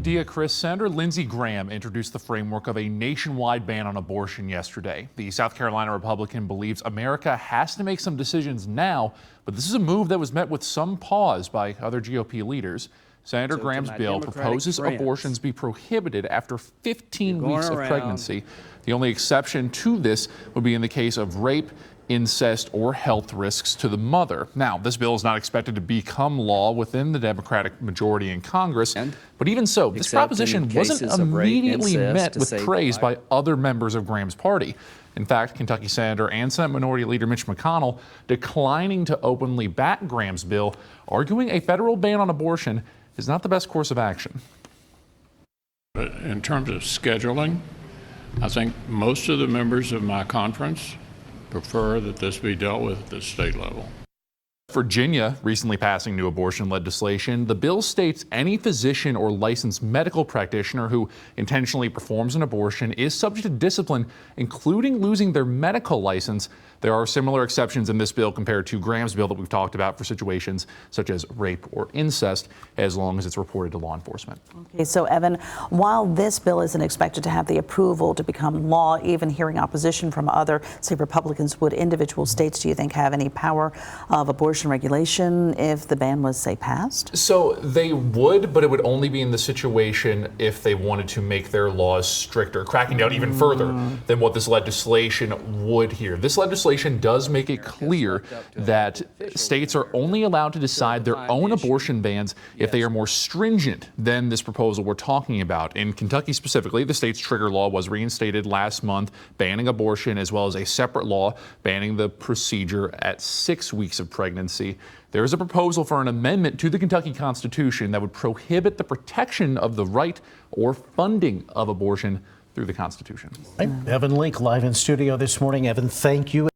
Dia Chris, Senator Lindsey Graham introduced the framework of a nationwide ban on abortion yesterday. The South Carolina Republican believes America has to make some decisions now, but this is a move that was met with some pause by other GOP leaders. Senator Graham's bill proposes abortions be prohibited after 15 weeks of pregnancy. The only exception to this would be in the case of rape, incest, or health risks to the mother. Now, this bill is not expected to become law within the Democratic majority in Congress, but even so, this proposition wasn't immediately met with praise by other members of Graham's party. In fact, Kentucky Senator and Senate Minority Leader Mitch McConnell declining to openly back Graham's bill, arguing a federal ban on abortion is not the best course of action. But in terms of scheduling, I think most of the members of my conference prefer that this be dealt with at the state level. Virginia recently passing new abortion legislation. The bill states any physician or licensed medical practitioner who intentionally performs an abortion is subject to discipline, including losing their medical license. There are similar exceptions in this bill compared to Graham's bill that we've talked about for situations such as rape or incest, as long as it's reported to law enforcement. Okay, so Evan, while this bill isn't expected to have the approval to become law, even hearing opposition from other, say, Republicans, would individual states, do you think, have any power of abortion regulation if the ban was, say, passed? So they would, but it would only be in the situation if they wanted to make their laws stricter, cracking down even further than what this legislation would here. This legislation does make it clear that states are only allowed to decide their own abortion bans if they are more stringent than this proposal we're talking about. In Kentucky specifically, the state's trigger law was reinstated last month, banning abortion, as well as a separate law banning the procedure at 6 weeks of pregnancy. There is a proposal for an amendment to the Kentucky Constitution that would prohibit the protection of the right or funding of abortion through the Constitution. Evan Link live in studio this morning. Evan, thank you.